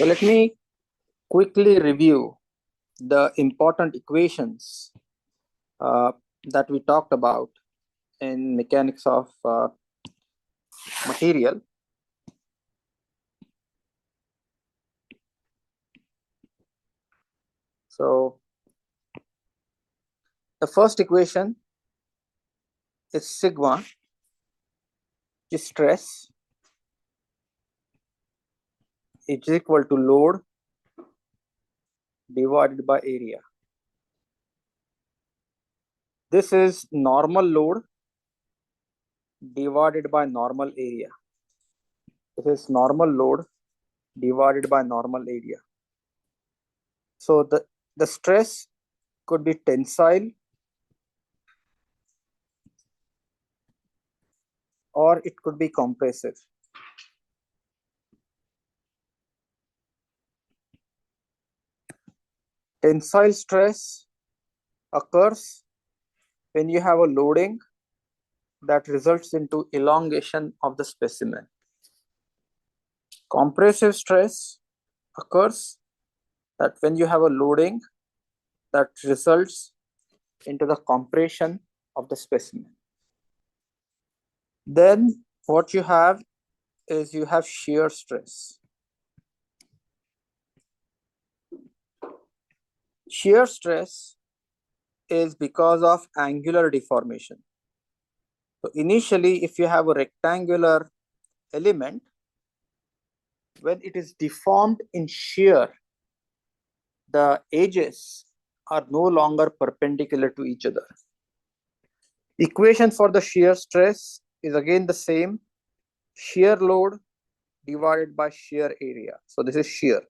So let me quickly review the important equations that we talked about in mechanics of material. So the first equation is sigma, which is stress, is equal to load divided by area. This is normal load divided by normal area. This is normal load divided by normal area. So the stress could be tensile or it could be compressive. Tensile stress occurs when you have a loading that results into elongation of the specimen. Compressive stress occurs that when you have a loading that results into the compression of the specimen. Then what you have is you have shear stress. Shear stress is because of angular deformation. So initially, if you have a rectangular element, when it is deformed in shear, the edges are no longer perpendicular to each other. Equation for the shear stress is again the same, shear load divided by shear area. So this is shear,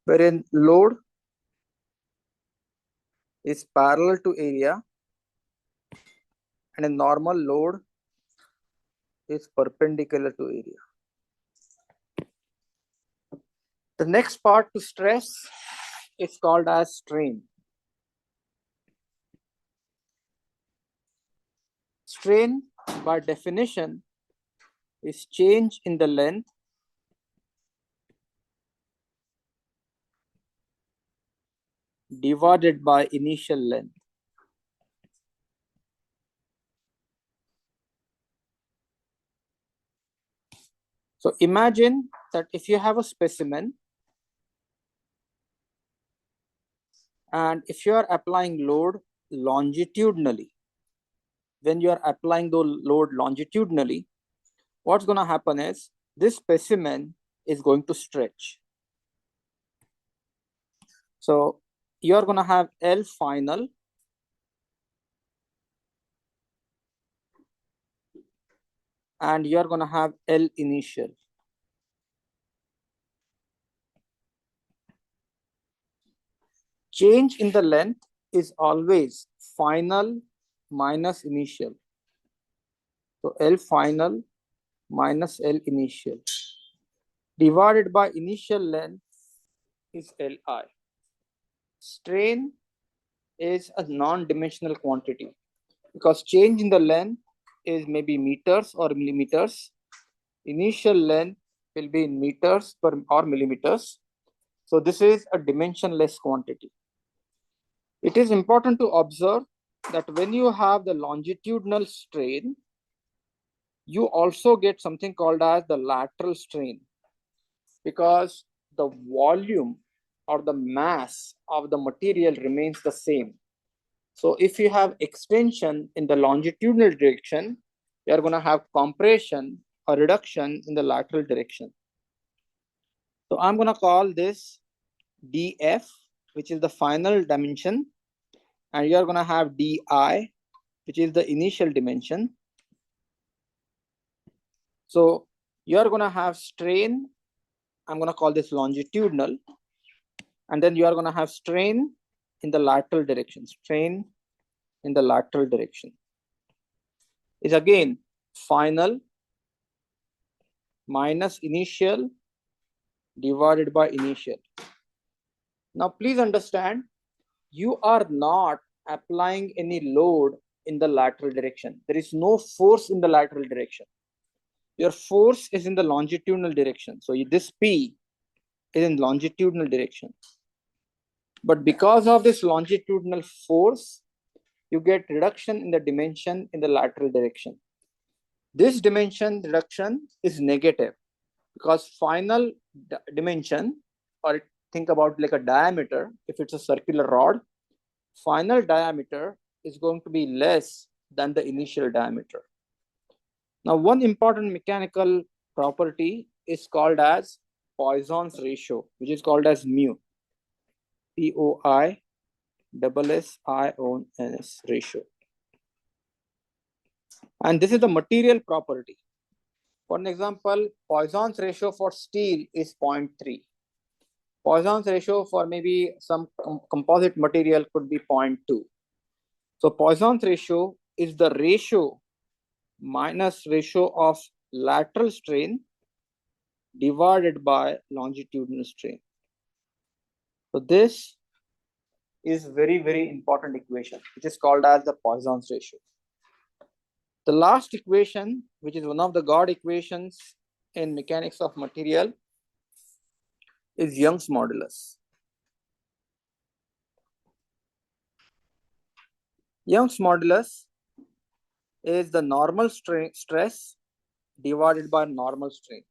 wherein load is parallel to area and a normal load is perpendicular to area. The next part to stress is called as strain. Strain, by definition, is change in the length divided by initial length. So imagine that if you have a specimen and if you are applying load longitudinally, when you are applying the load longitudinally, what's going to happen is this specimen is going to stretch. So you're going to have L final and you're going to have L initial. Change in the length is always final minus initial. So L final minus L initial divided by initial length is Li. Strain is a non-dimensional quantity because change in the length is maybe meters or millimeters. Initial length will be in meters or millimeters. So this is a dimensionless quantity. It is important to observe that when you have the longitudinal strain, you also get something called as the lateral strain because the volume or the mass of the material remains the same. So if you have extension in the longitudinal direction, you are going to have compression or reduction in the lateral direction. So I'm going to call this dF, which is the final dimension, and you are going to have di, which is the initial dimension. So you are going to have strain, I'm going to call this longitudinal, and then you are going to have strain in the lateral direction. Strain in the lateral direction is again final minus initial divided by initial. Now please understand, you are not applying any load in the lateral direction. There is no force in the lateral direction. Your force is in the longitudinal direction. So this P is in longitudinal direction. But because of this longitudinal force, you get reduction in the dimension in the lateral direction. This dimension reduction is negative because final dimension, or think about like a diameter, if it's a circular rod, final diameter is going to be less than the initial diameter. Now, one important mechanical property is called as Poisson's ratio, which is called as mu. Poissions ratio. And this is the material property. For an example, Poisson's ratio for steel is 0.3. Poisson's ratio for maybe some composite material could be 0.2. So Poisson's ratio is the ratio minus ratio of lateral strain divided by longitudinal strain. So this is very, very important equation, which is called as the Poisson's ratio. The last equation, which is one of the God equations in mechanics of material, is Young's modulus. Young's modulus is the normal stress divided by normal strain.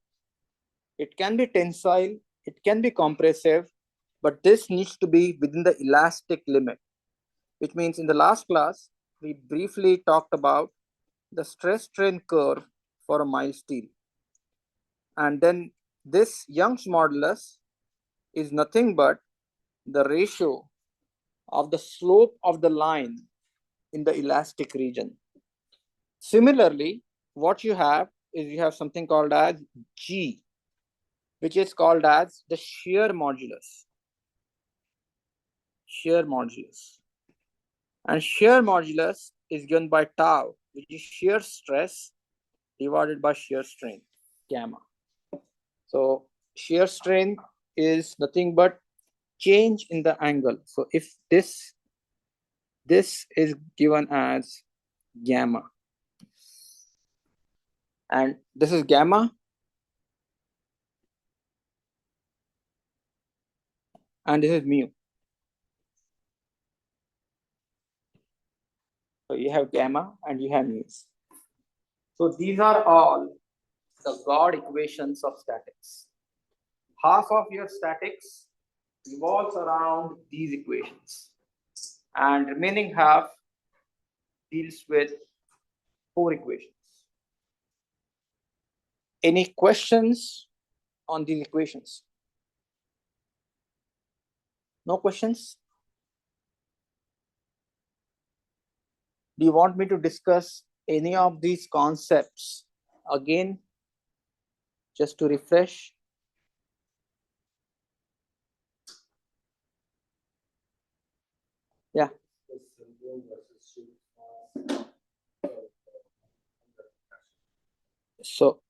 It can be tensile, it can be compressive, but this needs to be within the elastic limit, which means in the last class, we briefly talked about the stress strain curve for a mild steel. And then this Young's modulus is nothing but the ratio of the slope of the line in the elastic region. Similarly, what you have is you have something called as G, which is called as the shear modulus. Shear modulus. And shear modulus is given by tau, which is shear stress divided by shear strain, gamma. So shear strain is nothing but change in the angle. So if this is given as gamma, and this is gamma, and this is mu. So you have gamma and you have mu. So these are all the God equations of statics. Half of your statics revolves around these equations, and remaining half deals with 4 equations. Any questions on these equations? No questions? Do you want me to discuss any of these concepts again, just to refresh? Yeah. So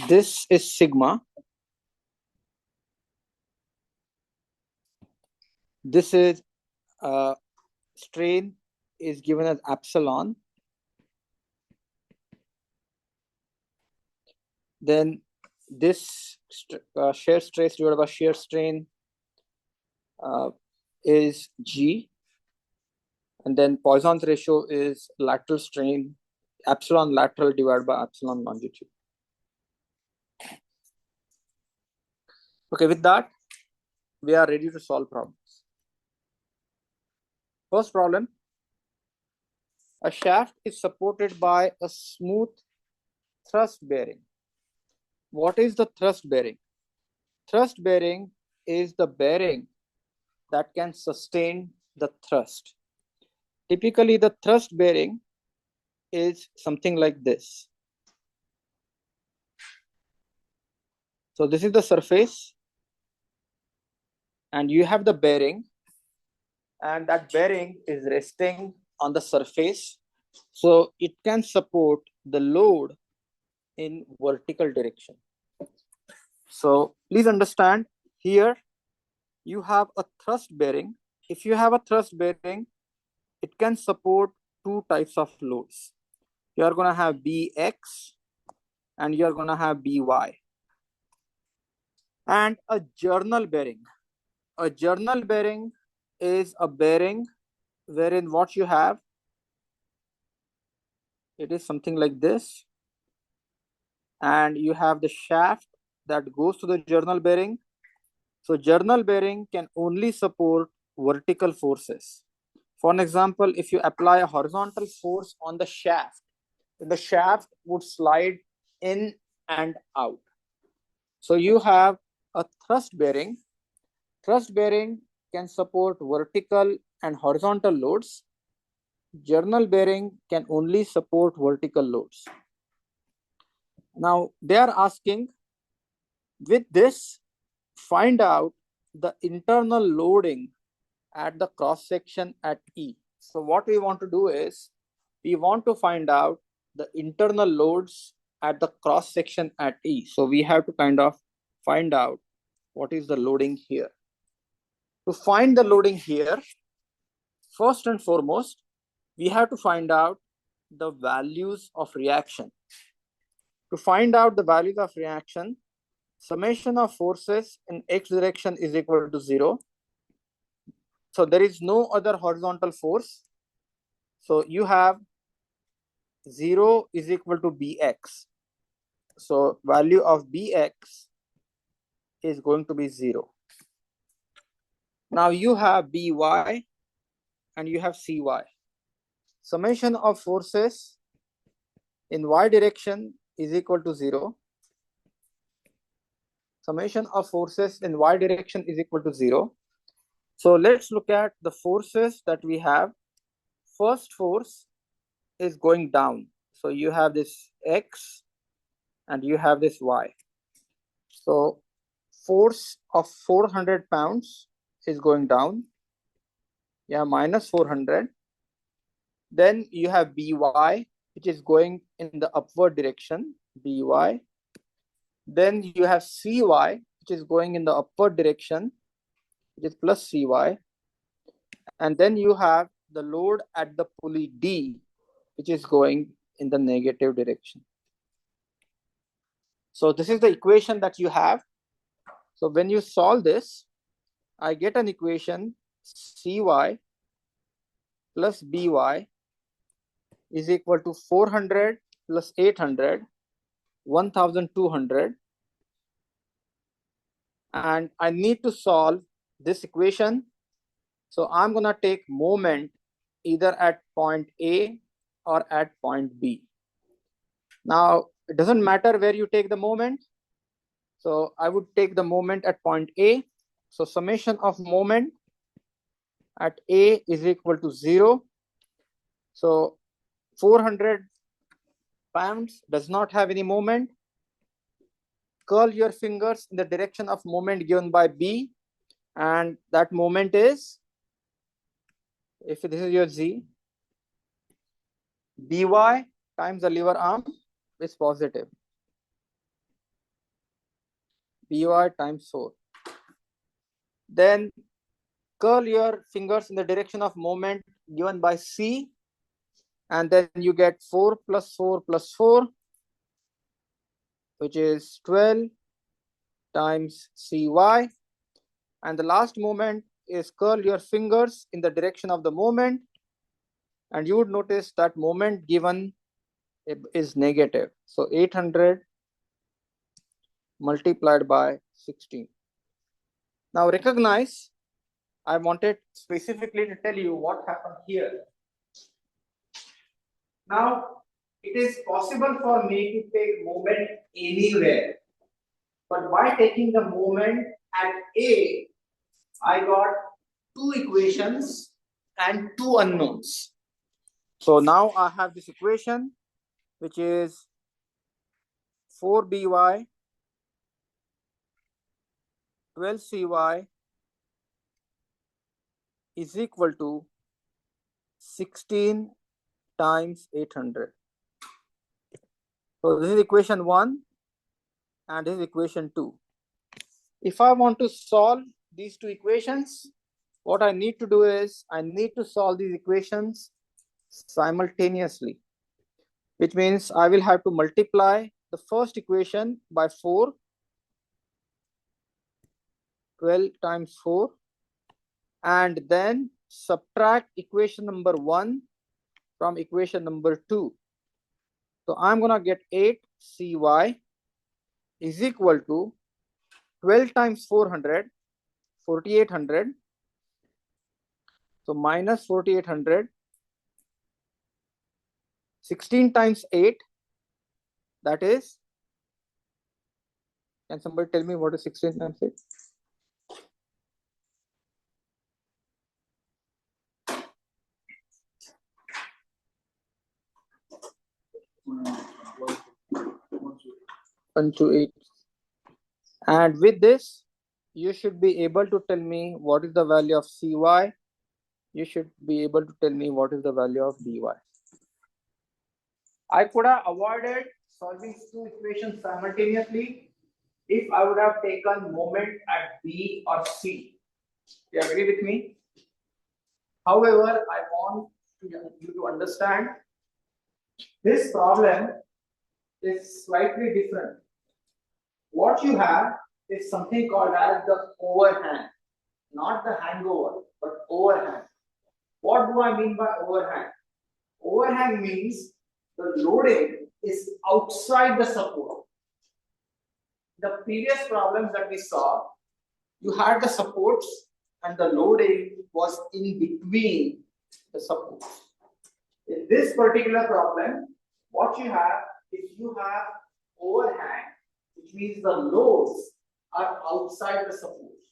this is sigma. This is strain is given as epsilon. Then this shear stress divided by shear strain is G. And then Poisson's ratio is lateral strain, epsilon lateral divided by epsilon longitude. Okay, with that, we are ready to solve problems. First problem, a shaft is supported by a smooth thrust bearing. What is the thrust bearing? Thrust bearing is the bearing that can sustain the thrust. Typically, the thrust bearing is something like this. So this is the surface, and you have the bearing, and that bearing is resting on the surface, so it can support the load in vertical direction. So please understand, here you have a thrust bearing. If you have a thrust bearing, it can support 2 types of loads. You are going to have Bx and you are going to have By. And a journal bearing. A journal bearing is a bearing wherein what you have, it is something like this, and you have the shaft that goes to the journal bearing. So journal bearing can only support vertical forces. For an example, if you apply a horizontal force on the shaft would slide in and out. So you have a thrust bearing. Thrust bearing can support vertical and horizontal loads. Journal bearing can only support vertical loads. Now they are asking, with this, find out the internal loading at the cross section at E. So what we want to do is, we want to find out the internal loads at the cross section at E. So we have to kind of find out what is the loading here. To find the loading here, first and foremost, we have to find out the values of reaction. To find out the values of reaction, summation of forces in x direction is equal to 0. So there is no other horizontal force. So you have 0 is equal to bx. So value of bx is going to be 0. Now you have by and you have cy. Summation of forces in y direction is equal to 0. Summation of forces in y direction is equal to 0. So let's look at the forces that we have. First force is going down. So you have this x and you have this y. So force of 400 pounds is going down. You have minus 400. Then you have by, which is going in the upward direction, by. Then you have cy, which is going in the upward direction, which is plus cy. And then you have the load at the pulley D, which is going in the negative direction. So this is the equation that you have. So when you solve this, I get an equation cy plus by is equal to 400 plus 800, 1200. And I need to solve this equation. So I'm going to take moment either at point A or at point B. Now, it doesn't matter where you take the moment. So I would take the moment at point A. So summation of moment at A is equal to 0. So 400 pounds does not have any moment. Curl your fingers in the direction of moment given by B, and that moment is, if this is your Z, by times the lever arm is positive. By times 4. Then curl your fingers in the direction of moment given by C, and then you get 4 plus 4 plus 4, which is 12 times Cy. And the last moment is curl your fingers in the direction of the moment, and you would notice that moment given is negative. So 800 multiplied by 16. Now recognize, I wanted specifically to tell you what happened here. Now, it is possible for me to take moment anywhere, but by taking the moment at A, I got two equations and two unknowns. So now I have this equation, which is 4by 12cy is equal to 16 times 800. So this is equation 1 and this is equation 2. If I want to solve these two equations, what I need to do is I need to solve these equations simultaneously, which means I will have to multiply the first equation by 4 12 times 4, and then subtract equation number 1 from equation number 2. So I'm gonna get 8cy is equal to 12 times 400, 4800. So minus 4800, 16 times 8, that is, can somebody tell me what is 16 times 8? One to 8. And with this, you should be able to tell me what is the value of cy. You should be able to tell me what is the value of dy. I could have avoided solving two equations simultaneously if I would have taken moment at B or C. You agree with me? However, I want you to understand this problem is slightly different. What you have is something called as the overhang, not the hangover, but overhang. What do I mean by overhang? Overhang means the loading is outside the support. The previous problems that we saw, you had the supports and the loading was in between the supports. In this particular problem, what you have is you have overhang, which means the loads are outside the supports.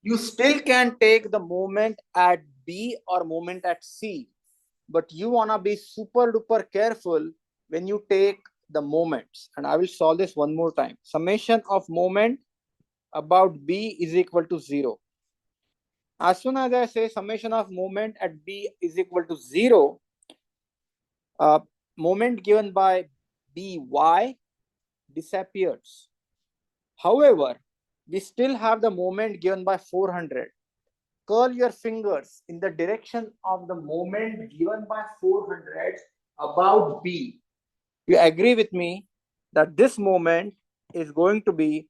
You still can take the moment at B or moment at C, but you wanna be super duper careful when you take the moments. And I will solve this one more time. Summation of moment about B is equal to 0. As soon as I say summation of moment at B is equal to 0, moment given by By disappears. However, we still have the moment given by 400. Curl your fingers in the direction of the moment given by 400 about B. You agree with me that this moment is going to be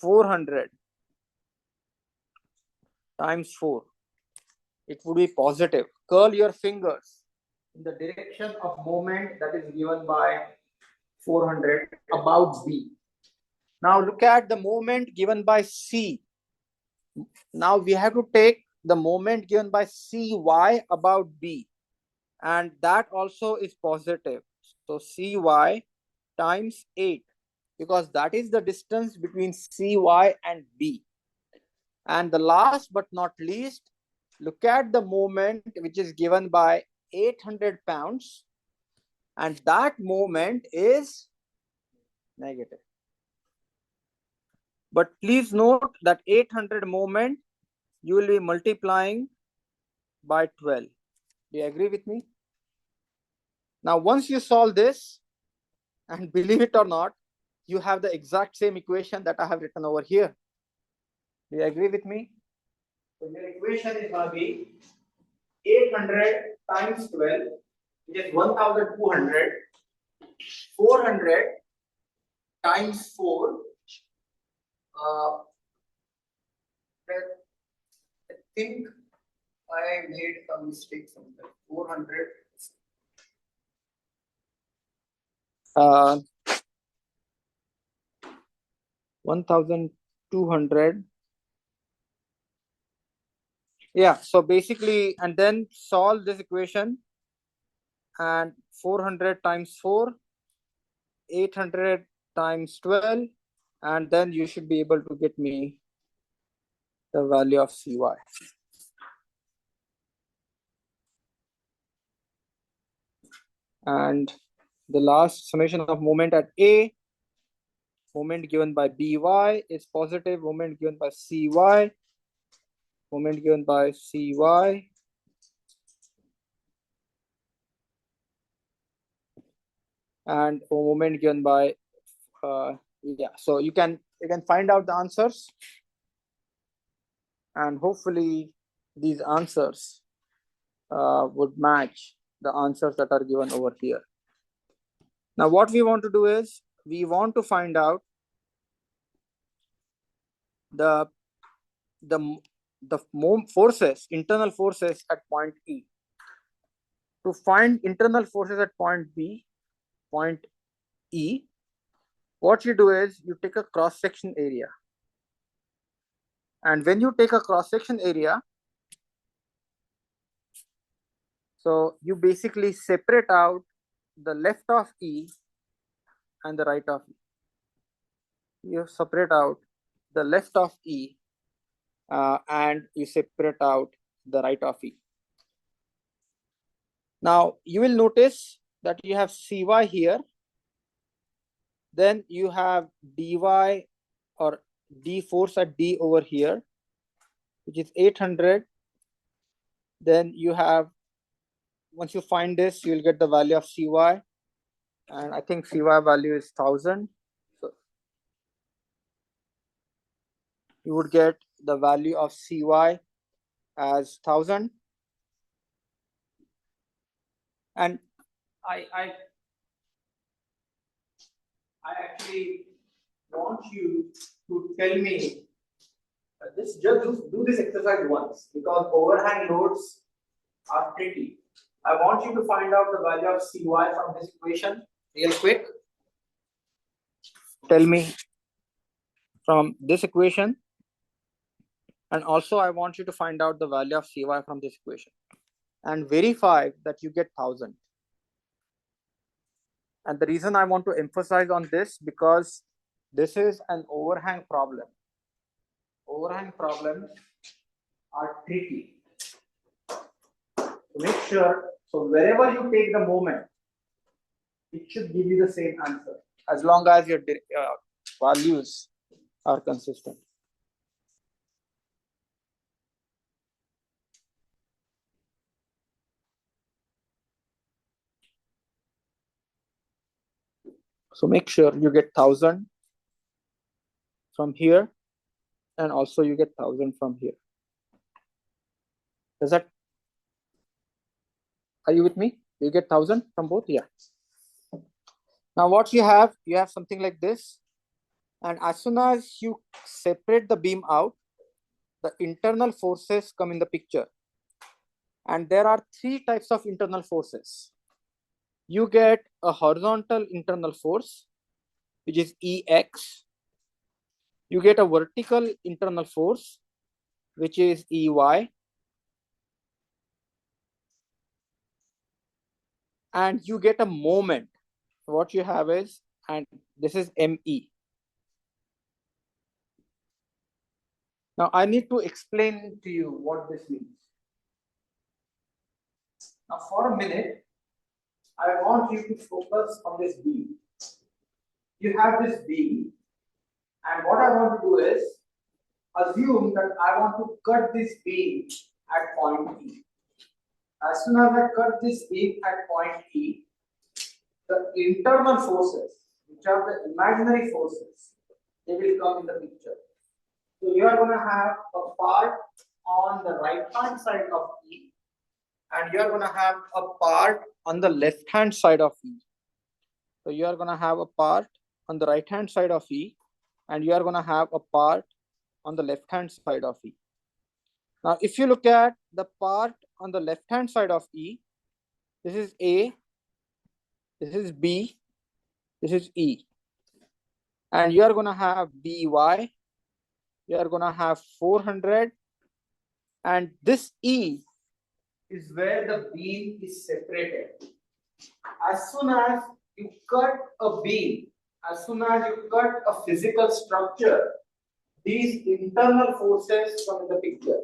400 times 4. It would be positive. Curl your fingers in the direction of moment that is given by 400 about B. Now look at the moment given by C. Now we have to take the moment given by Cy about B, and that also is positive. So Cy times 8, because that is the distance between Cy and B. And the last but not least, look at the moment which is given by 800 pounds, and that moment is negative. But please note that 800 moment you will be multiplying by 12. Do you agree with me? Now, once you solve this, and believe it or not, you have the exact same equation that I have written over here. Do you agree with me? So your equation is going to be 800 times 12, which is 1200, 400 times 4. I think I made a mistake somewhere. 400. 1200. Yeah, so basically, and then solve this equation, and 400 times 4, 800 times 12, and then you should be able to get me the value of Cy. And the last summation of moment at A, moment given by By is positive, moment given by Cy, moment given by Cy, and a moment given by yeah. So you can find out the answers, and hopefully these answers would match the answers that are given over here. Now what we want to do is we want to find out the forces, internal forces at point E. To find internal forces at point E, what you do is you take a cross-section area. And when you take a cross-section area, so you basically separate out the left of E and the right of E. You separate out the left of E and you separate out the right of E. Now you will notice that you have Cy here, then you have dy or d force at D over here, which is 800. Then you have, once you find this, you will get the value of Cy, and I think Cy value is 1000. So you would get the value of Cy as 1000. And I actually want you to tell me this. Just do this exercise once, because overhang loads are tricky. I want you to find out the value of Cy from this equation real quick. Tell me from this equation, and also I want you to find out the value of Cy from this equation and verify that you get 1000. And the reason I want to emphasize on this, because this is an overhang problem. Overhang problems are tricky. So make sure, so wherever you take the moment, it should give you the same answer, as long as your values are consistent. So make sure you get 1000 from here, and also you get 1000 from here. Does that, are you with me? You get 1000 from both? Yeah. Now what you have something like this, and as soon as you separate the beam out, the internal forces come in the picture. And there are 3 types of internal forces. You get a horizontal internal force, which is Ex. You get a vertical internal force, which is Ey. And you get a moment. What you have is, and this is Me. Now I need to explain to you what this means. Now for a minute, I want you to focus on this beam. You have this beam, and what I want to do is assume that I want to cut this beam at point E. As soon as I cut this beam at point E, the internal forces, which are the imaginary forces, they will come in the picture. So you are going to have a part on the right hand side of E, and you are going to have a part on the left hand side of E. So you are going to have a part on the right hand side of E, and you are going to have a part on the left hand side of E. Now if you look at the part on the left hand side of E, this is A, this is B, this is E, and you are going to have By, you are going to have 400, and this E is where the beam is separated. As soon as you cut a beam, as soon as you cut a physical structure, these internal forces come in the picture.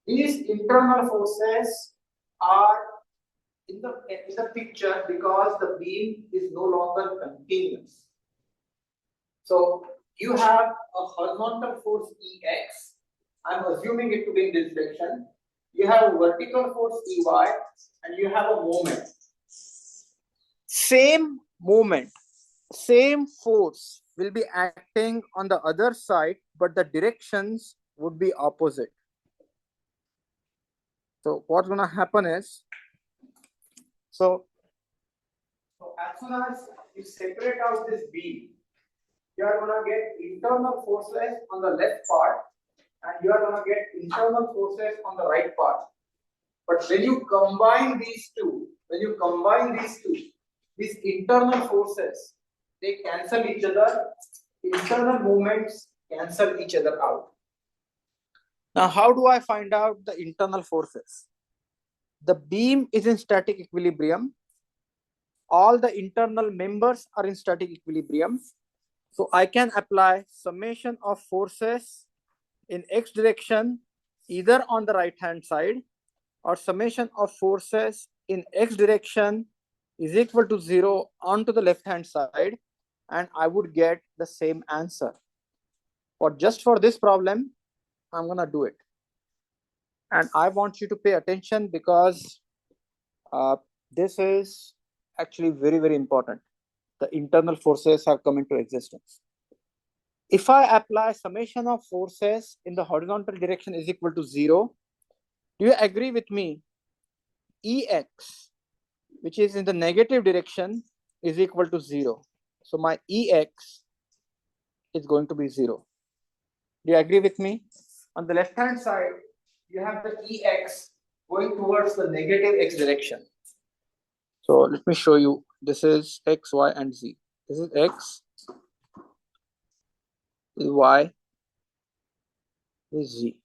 These internal forces are in the picture because the beam is no longer continuous. So you have a horizontal force Ex. I'm assuming it to be in this direction. You have a vertical force Ey, and you have a moment. Same moment, same force will be acting on the other side, but the directions would be opposite. So what's going to happen is, so as soon as you separate out this beam, you are going to get internal forces on the left part, and you are going to get internal forces on the right part. But when you combine these two, these internal forces, they cancel each other. Internal movements cancel each other out. Now, how do I find out the internal forces? The beam is in static equilibrium. All the internal members are in static equilibrium. So I can apply summation of forces in x direction either on the right hand side, or summation of forces in x direction is equal to 0 onto the left hand side, and I would get the same answer. Just for this problem, I'm gonna do it. And I want you to pay attention because this is actually very, very important. The internal forces have come into existence. If I apply summation of forces in the horizontal direction is equal to 0, do you agree with me? Ex, which is in the negative direction, is equal to 0. So my Ex is going to be 0. Do you agree with me? On the left hand side, you have the Ex going towards the negative x direction. So let me show you. This is x, y, and z. This is x, this is y, this is z.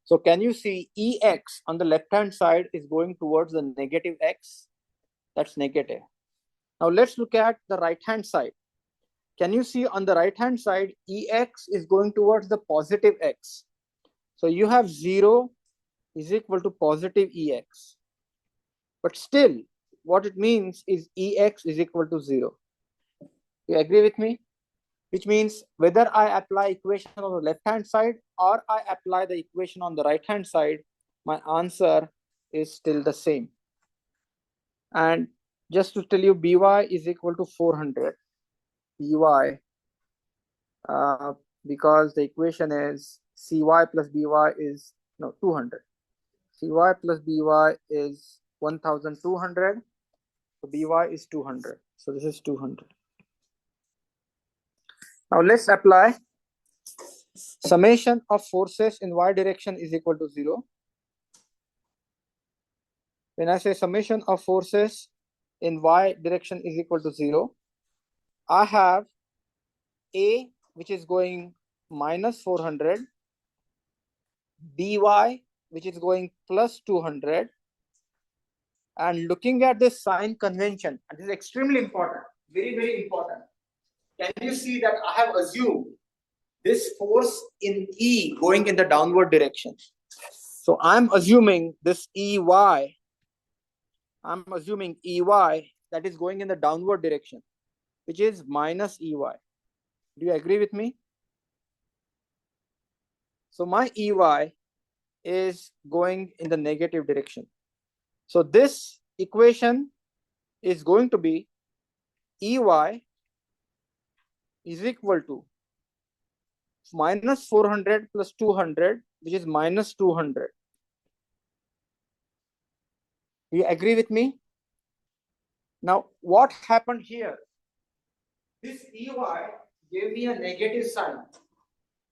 So can you see Ex on the left hand side is going towards the negative x? That's negative. Now let's look at the right hand side. Can you see on the right hand side, Ex is going towards the positive x. So you have 0 is equal to positive Ex. But still, what it means is Ex is equal to 0. You agree with me? Which means whether I apply equation on the left hand side or I apply the equation on the right hand side, my answer is still the same. And just to tell you, By is equal to 400. By, because the equation is Cy plus By is 200. Cy plus By is 1200. So By is 200. So this is 200. Now let's apply summation of forces in y direction is equal to 0. When I say summation of forces in y direction is equal to 0, I have A, which is going minus 400, By, which is going plus 200. And looking at this sign convention, and this is extremely important, very, very important. Can you see that I have assumed this force in E going in the downward direction? So I'm assuming this EY, that is going in the downward direction, which is minus EY. Do you agree with me? So my EY is going in the negative direction. So this equation is going to be EY is equal to minus 400 plus 200, which is minus 200. Do you agree with me? Now, what happened here? This EY gave me a negative sign.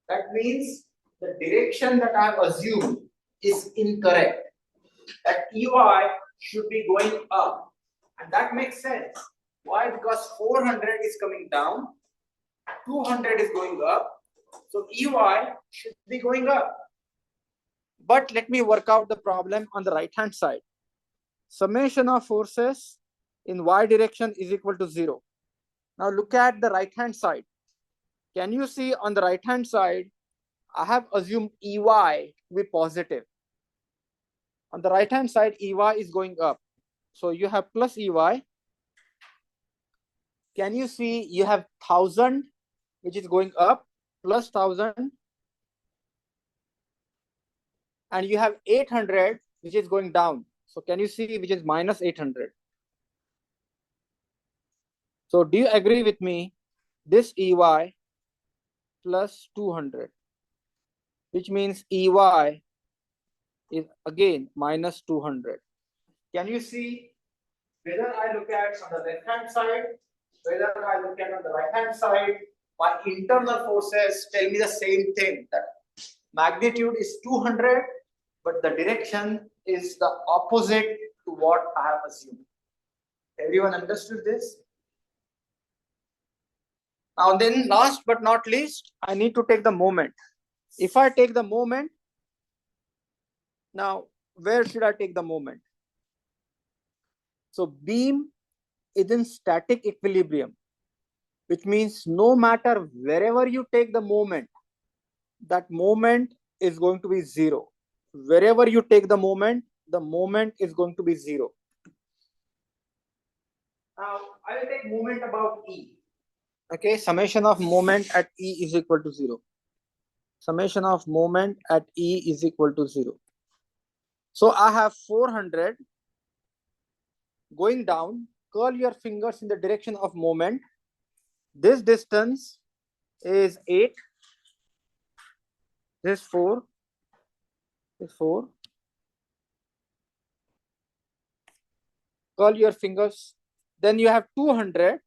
That means the direction that I have assumed is incorrect. That EY should be going up. And that makes sense. Why? Because 400 is coming down, 200 is going up. So EY should be going up. But let me work out the problem on the right hand side. Summation of forces in y direction is equal to 0. Now look at the right hand side. Can you see on the right hand side, I have assumed EY to be positive. On the right hand side, EY is going up. So you have plus EY. Can you see you have 1000, which is going up, plus 1000. And you have 800, which is going down. So can you see which is minus 800? So do you agree with me? This EY plus 200, which means EY is again minus 200. Can you see whether I look at on the left hand side, whether I look at on the right hand side, my internal forces tell me the same thing, that magnitude is 200, but the direction is the opposite to what I have assumed. Everyone understood this? Now then, last but not least, I need to take the moment. If I take the moment, now where should I take the moment? So beam is in static equilibrium, which means no matter wherever you take the moment, that moment is going to be zero. Wherever you take the moment is going to be zero. Now I will take moment about E. Okay, summation of moment at E is equal to 0. Summation of moment at E is equal to 0. So I have 400 going down. Curl your fingers in the direction of moment. This distance is 8. This 4. This 4. Curl your fingers. Then you have 200.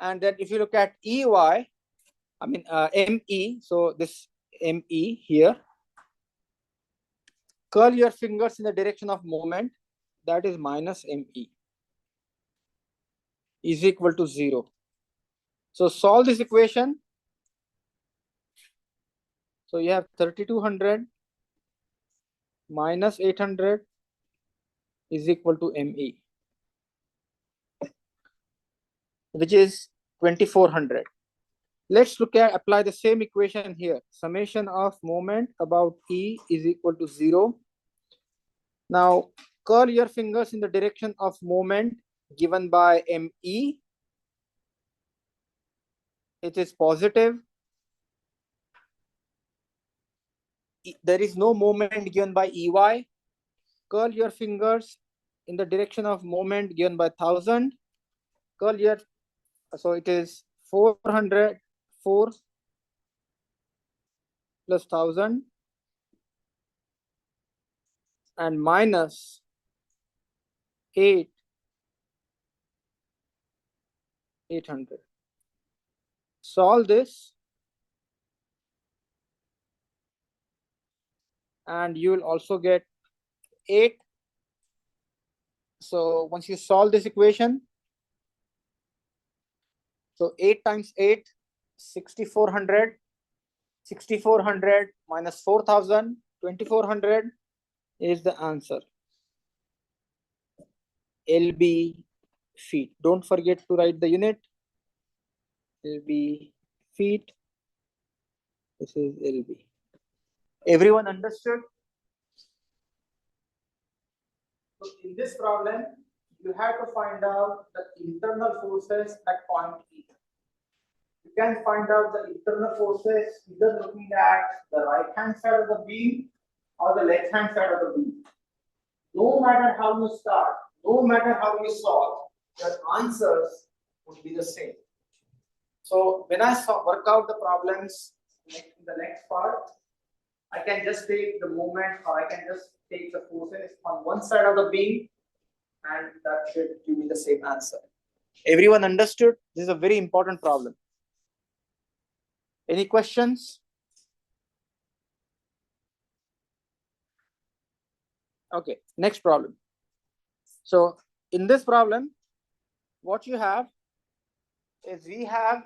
And then if you look at EY, I mean ME, so this ME here, curl your fingers in the direction of moment, that is minus ME is equal to 0. So solve this equation. So you have 3200 minus 800 is equal to ME, which is 2400. Let's apply the same equation here. Summation of moment about E is equal to 0. Now curl your fingers in the direction of moment given by ME. It is positive. There is no moment given by EY. Curl your fingers in the direction of moment given by 1000. Curl your, so it is 400, 4 plus 1000 and minus 8, 800. Solve this and you will also get 8. So once you solve this equation, so 8 times 8, 6400. 6400 minus 4000, 2400 is the answer. LB feet. Don't forget to write the unit. LB feet. This is LB. Everyone understood? So in this problem, you have to find out the internal forces at point E. You can find out the internal forces either looking at the right hand side of the beam or the left hand side of the beam. No matter how you start, no matter how you solve, your answers would be the same. So when I work out the problems in the next part, I can just take the moment or I can just take the forces on one side of the beam and that should give me the same answer. Everyone understood? This is a very important problem. Any questions? Okay, next problem. So in this problem, what you have is we have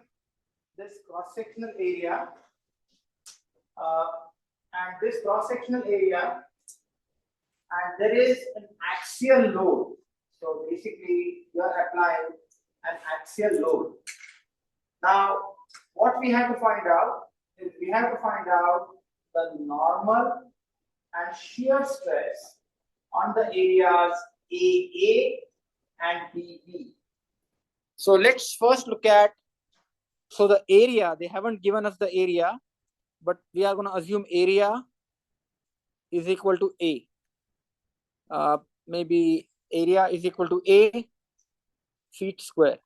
this cross-sectional area and this cross-sectional area and there is an axial load. So basically you are applying an axial load. Now what we have to find out is we have to find out the normal and shear stress on the areas AA and BB. So let's first look at, so the area, they haven't given us the area, but we are going to assume area is equal to A. Maybe area is equal to A feet square.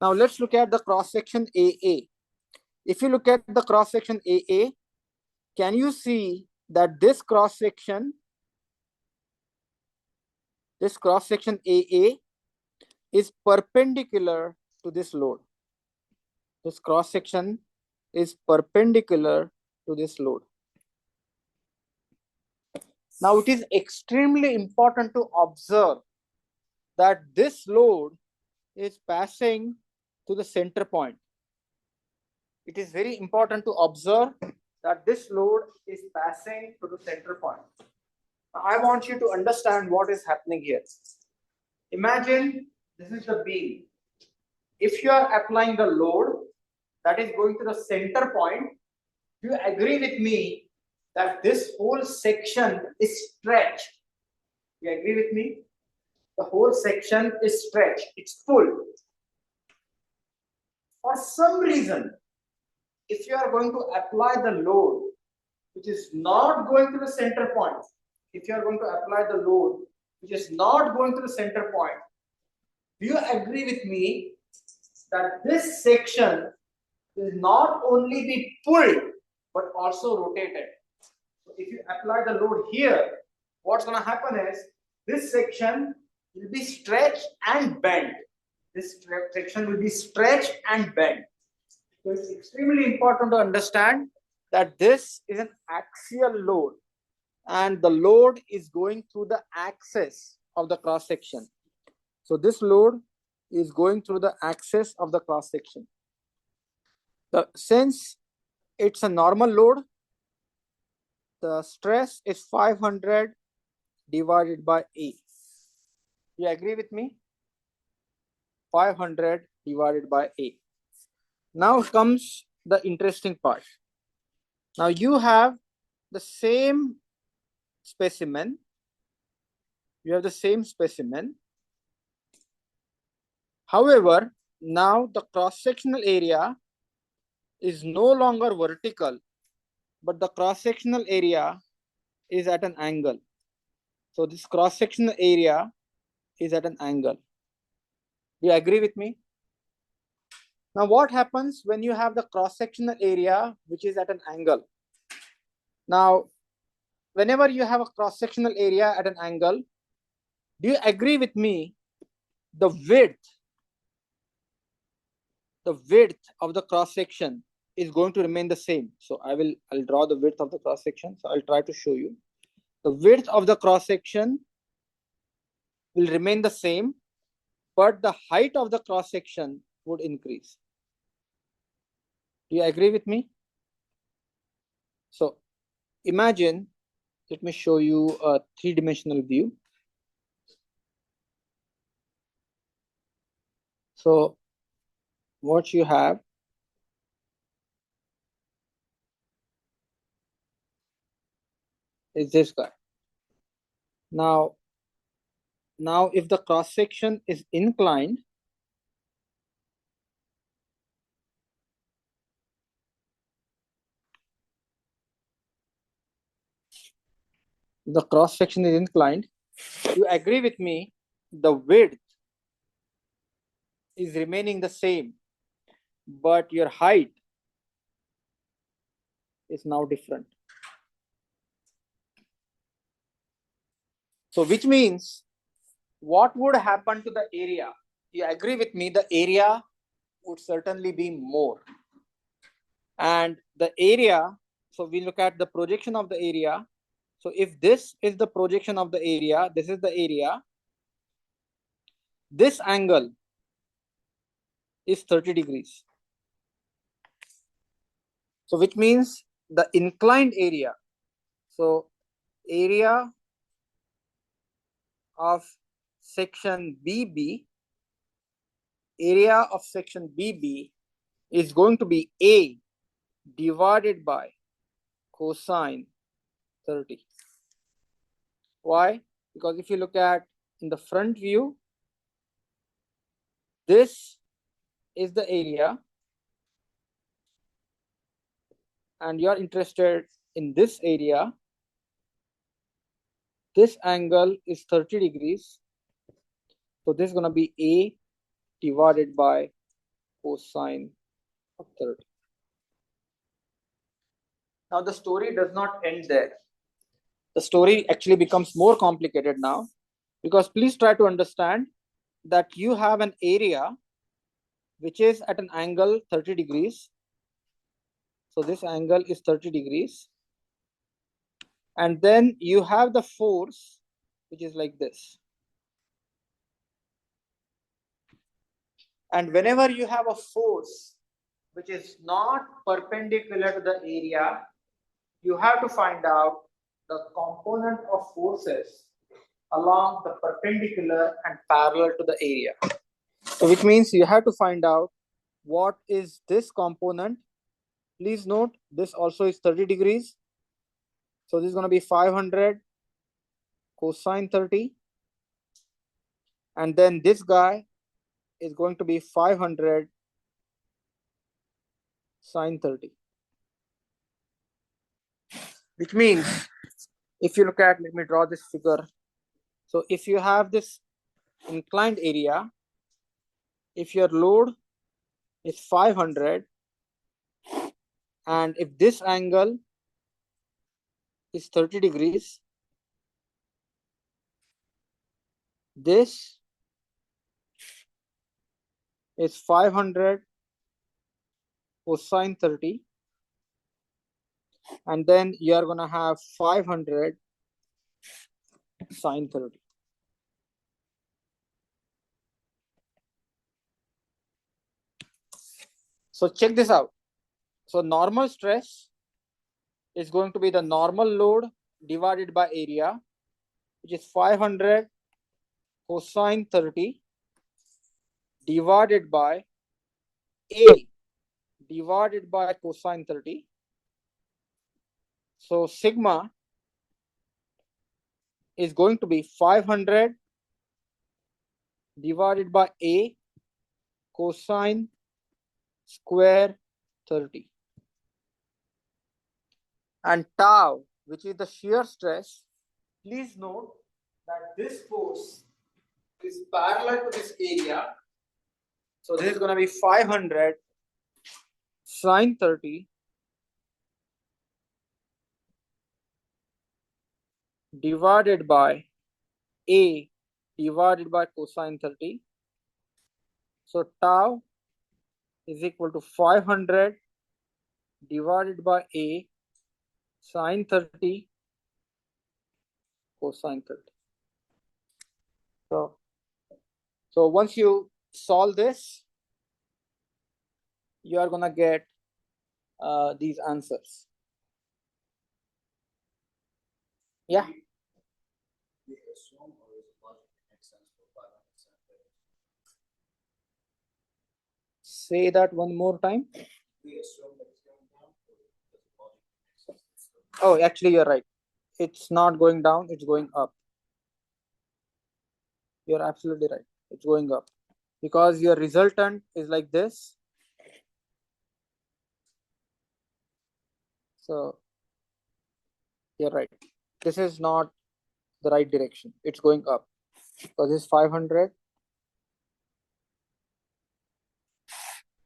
Now let's look at the cross section AA. If you look at the cross section AA, can you see that this cross section AA is perpendicular to this load? This cross section is perpendicular to this load. Now it is extremely important to observe that this load is passing to the center point. It is very important to observe that this load is passing to the center point. Now, I want you to understand what is happening here. Imagine this is the beam. If you are applying the load that is going to the center point, do you agree with me that this whole section is stretched? You agree with me? The whole section is stretched. It's full. For some reason, if you are going to apply the load which is not going to the center point, if you are going to apply the load which is not going to the center point, do you agree with me that this section will not only be pulled but also rotated? So if you apply the load here, what's going to happen is this section will be stretched and bent. This section will be stretched and bent. So it's extremely important to understand that this is an axial load and the load is going through the axis of the cross section. So this load is going through the axis of the cross section. Since it's a normal load, the stress is 500 divided by A. You agree with me? 500 divided by A. Now comes the interesting part. Now you have the same specimen. You have the same specimen. However, now the cross-sectional area is no longer vertical, but the cross-sectional area is at an angle. So this cross-sectional area is at an angle. Do you agree with me? Now what happens when you have the cross-sectional area which is at an angle? Now, whenever you have a cross-sectional area at an angle, do you agree with me? The width of the cross-section is going to remain the same. So I'll draw the width of the cross-section. So I'll try to show you. The width of the cross-section will remain the same, but the height of the cross-section would increase. Do you agree with me? So imagine, let me show you a three-dimensional view. So what you have is this guy. Now if the cross section is inclined, you agree with me, the width is remaining the same, but your height is now different. So which means, what would happen to the area? You agree with me, the area would certainly be more. And the area, so we look at the projection of the area. So if this is the projection of the area, this is the area, this angle is 30 degrees. So which means the inclined area, so area of section BB, area of section BB is going to be A divided by cosine 30. Why? Because if you look at in the front view, this is the area and you are interested in this area. This angle is 30 degrees. So this is going to be A divided by cosine of 30. Now the story does not end there. The story actually becomes more complicated now, because please try to understand that you have an area which is at an angle 30 degrees. So this angle is 30 degrees. And then you have the force, which is like this. And whenever you have a force which is not perpendicular to the area, you have to find out the component of forces along the perpendicular and parallel to the area. So which means you have to find out what is this component. Please note this also is 30 degrees. So this is going to be 500 cosine 30. And then this guy is going to be 500 sine 30. Which means if you look at, let me draw this figure. So if you have this inclined area, if your load is 500, and if this angle is 30 degrees, this is 500 cosine 30, and then you are going to have 500 sine 30. So check this out. So normal stress is going to be the normal load divided by area, which is 500 cosine 30 divided by A divided by cosine 30. So sigma is going to be 500 divided by A cosine square 30. And tau, which is the shear stress, please note that this force is parallel to this area. So this is going to be 500 sine 30 divided by A divided by cosine 30. So tau is equal to 500 divided by A sine 30 cosine 30. So once you solve this, you are going to get these answers. Yeah. Say that one more time. Oh, actually, you're right. It's not going down, it's going up. You're absolutely right. It's going up because your resultant is like this. So you're right. This is not the right direction. It's going up because this is 500.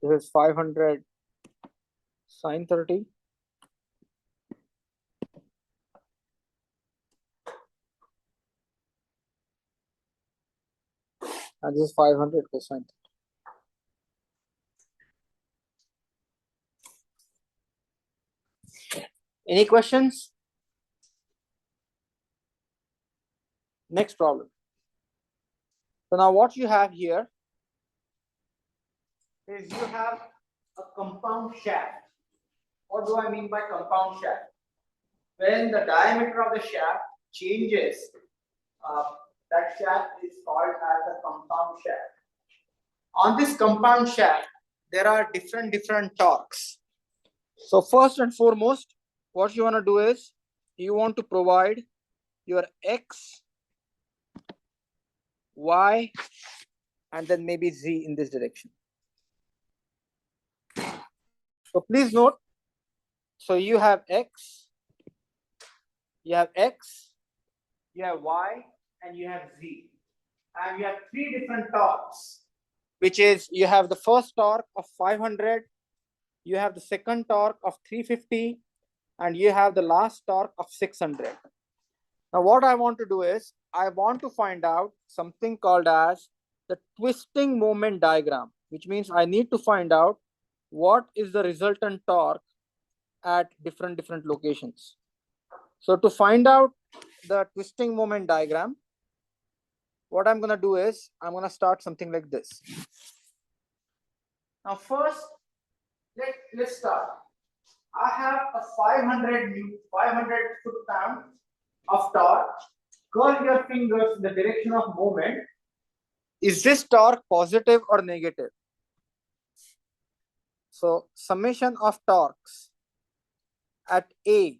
This is 500 sine 30. And this is 500 cosine 30. Any questions? Next problem. So now what you have here is you have a compound shaft. What do I mean by compound shaft? When the diameter of the shaft changes, that shaft is called as a compound shaft. On this compound shaft, there are different torques. So first and foremost, what you want to do is you want to provide your X, Y, and then maybe Z in this direction. So please note, so you have X, you have Y, and you have Z. And you have three different torques, which is you have the first torque of 500, you have the second torque of 350, and you have the last torque of 600. Now what I want to do is I want to find out something called as the twisting moment diagram. which means I need to find out what is the resultant torque at different locations. So to find out the twisting moment diagram, what I'm going to do is I'm going to start something like this. Now first, let's start. I have a 500 foot-pound of torque. Curl your fingers in the direction of movement. Is this torque positive or negative? So summation of torques at A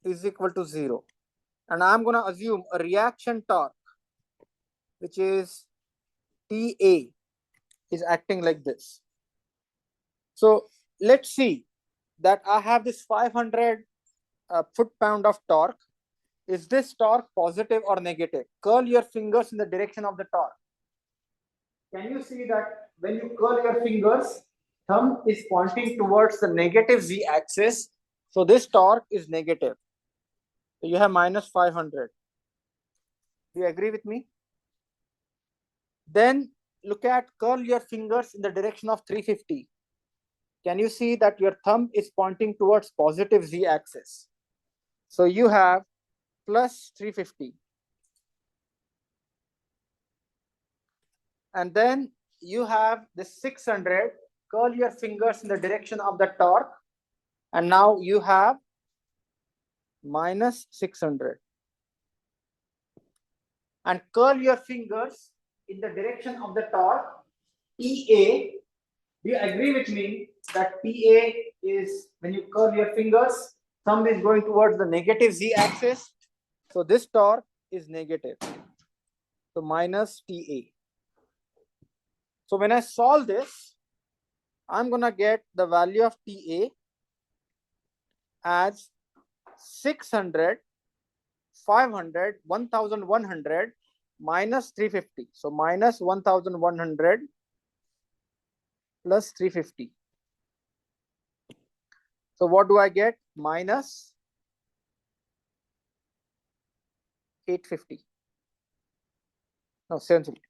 is equal to 0. And I'm going to assume a reaction torque, which is TA, is acting like this. So let's see that I have this 500 foot-pound of torque. Is this torque positive or negative? Curl your fingers in the direction of the torque. Can you see that when you curl your fingers, thumb is pointing towards the negative z-axis. So this torque is negative. So you have minus 500. Do you agree with me? Then look at curl your fingers in the direction of 350. Can you see that your thumb is pointing towards positive z-axis? So you have plus 350. And then you have the 600. Curl your fingers in the direction of the torque. And now you have minus 600. And curl your fingers in the direction of the torque, TA. Do you agree with me that TA is, when you curl your fingers, thumb is going towards the negative z-axis. So this torque is negative. So minus TA. So when I solve this, I'm going to get the value of TA as 600, 500, 1100 minus 350. So minus 1100 plus 350. So what do I get? Minus 850. No, 750.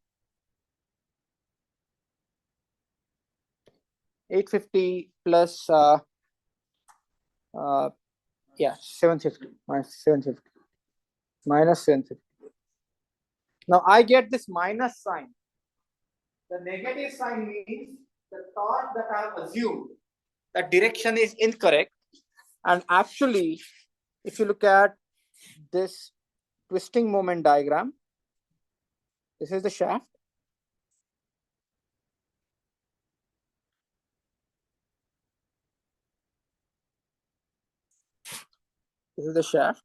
850 plus, yeah, 750. Minus 750. Minus 750. Now I get this minus sign. The negative sign means the torque that I have assumed, that direction is incorrect. And actually, if you look at this twisting moment diagram, this is the shaft. This is the shaft.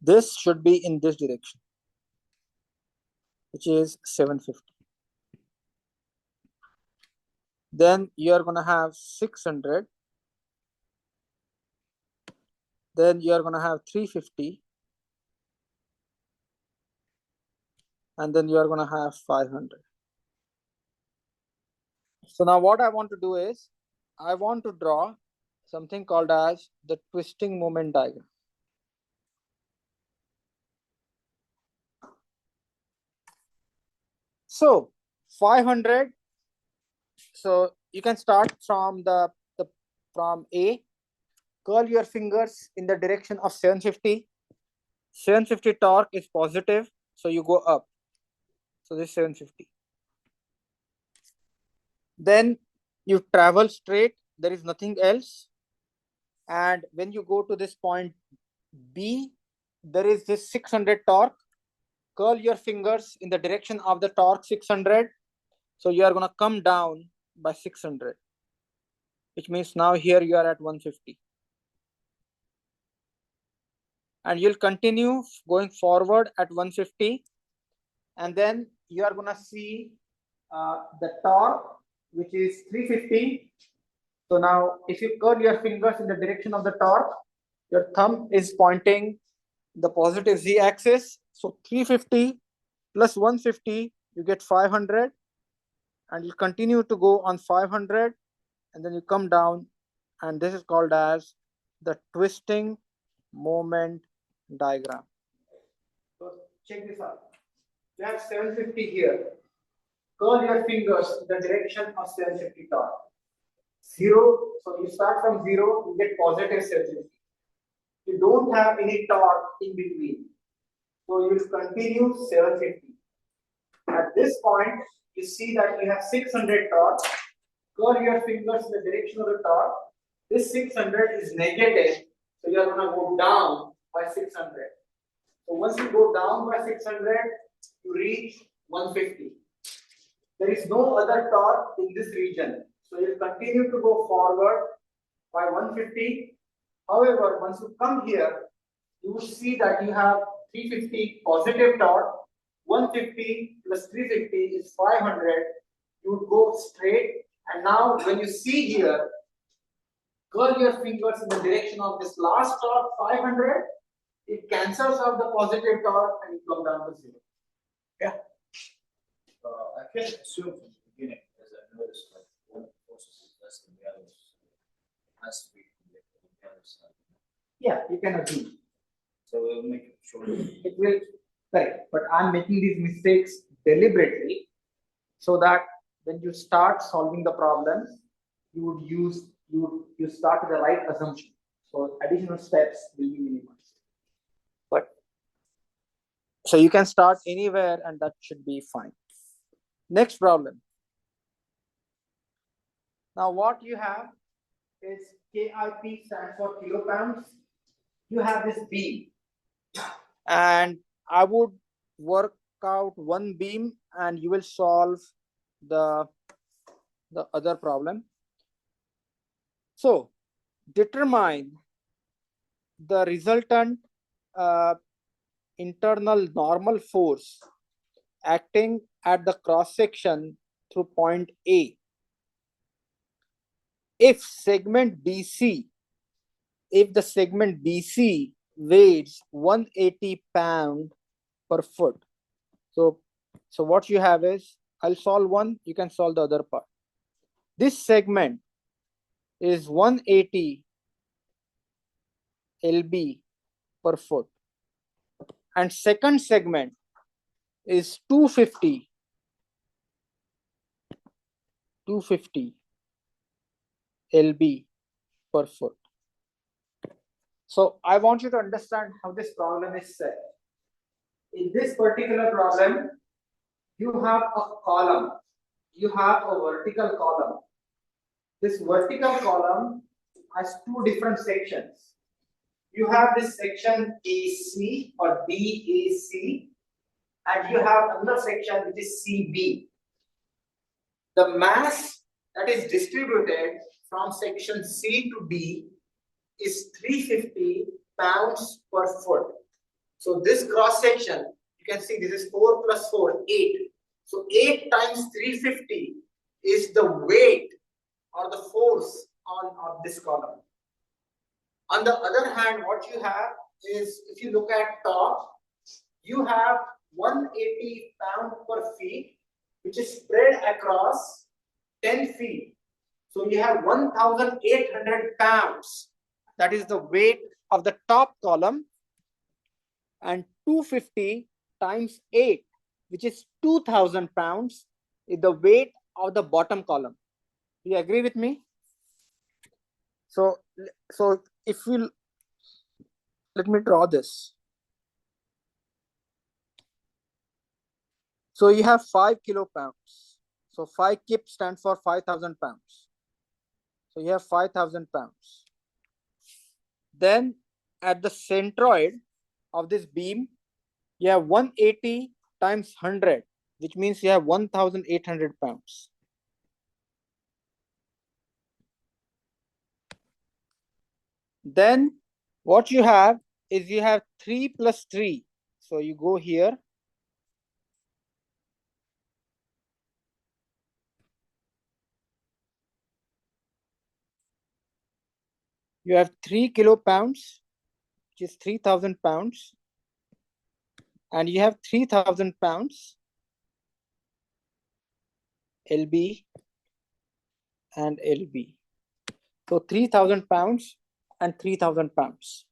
This should be in this direction, which is 750. Then you are going to have 600. Then you are going to have 350. And then you are going to have 500. So now what I want to do is, I want to draw something called as the twisting moment diagram. So 500. So you can start from from A. Curl your fingers in the direction of 750. 750 torque is positive, so you go up. So this is 750. Then you travel straight. There is nothing else. And when you go to this point B, there is this 600 torque. Curl your fingers in the direction of the torque 600. So you are going to come down by 600, which means now here you are at 150. And you'll continue going forward at 150. And then you are going to see the torque, which is 350. So now if you curl your fingers in the direction of the torque, your thumb is pointing the positive z-axis. So 350 plus 150, you get 500. And you continue to go on 500. And then you come down. And this is called as the twisting moment diagram. So check this out. You have 750 here. Curl your fingers in the direction of 750 torque. 0, so you start from 0, you get positive 750. You don't have any torque in between. So you will continue 750. At this point, you see that you have 600 torque. Curl your fingers in the direction of the torque. This 600 is negative, so you are going to go down by 600. So once you go down by 600, you reach 150. There is no other torque in this region. So you continue to go forward by 150. However, once you come here, you will see that you have 350 positive torque. 150 plus 350 is 500. You would go straight. And now when you see here, curl your fingers in the direction of this last torque, 500. It cancels out the positive torque and you come down to 0. Yeah. I can assume from the beginning, as I noticed, like one of the forces is less than the others. It has to be from the other side. Yeah, you can assume. So it'll make it shorter. It will, correct. But I'm making these mistakes deliberately so that when you start solving the problems, you would use you start with the right assumption. So additional steps will be minimized. But so you can start anywhere and that should be fine. Next problem. Now what you have is KIP stands for kilopounds. You have this beam, and I would work out one beam and you will solve the other problem. So determine the resultant internal normal force acting at the cross section through point A. If the segment BC weighs 180 pound per foot. So what you have is, I'll solve one, you can solve the other part. This segment is 180 lb per foot, and second segment is 250 lb per foot. So I want you to understand how this problem is set. In this particular problem, you have a column, you have a vertical column. This vertical column has two different sections. You have this section AC or BAC, and you have another section which is CB. The mass that is distributed from section C to D is 350 pounds per foot. So this cross section, you can see this is 4 plus 4, 8. So 8 times 350 is the weight or the force on this column. On the other hand, what you have is, if you look at top, you have 180 pound per feet, which is spread across 10 feet. So you have 1,800 pounds. That is the weight of the top column, and 250 times 8, which is 2,000 pounds, is the weight of the bottom column. Do you agree with me? So if we, let me draw this. So you have 5 kilopounds. So 5 kip stands for 5,000 pounds. So you have 5,000 pounds. Then at the centroid of this beam, you have 180 times 100, which means you have 1,800 pounds. Then what you have is, you have 3 plus 3. So you go here. You have 3 kilopounds, which is 3,000 pounds. And you have 3,000 pounds LB and LB. So 3,000 pounds and 3,000 pounds.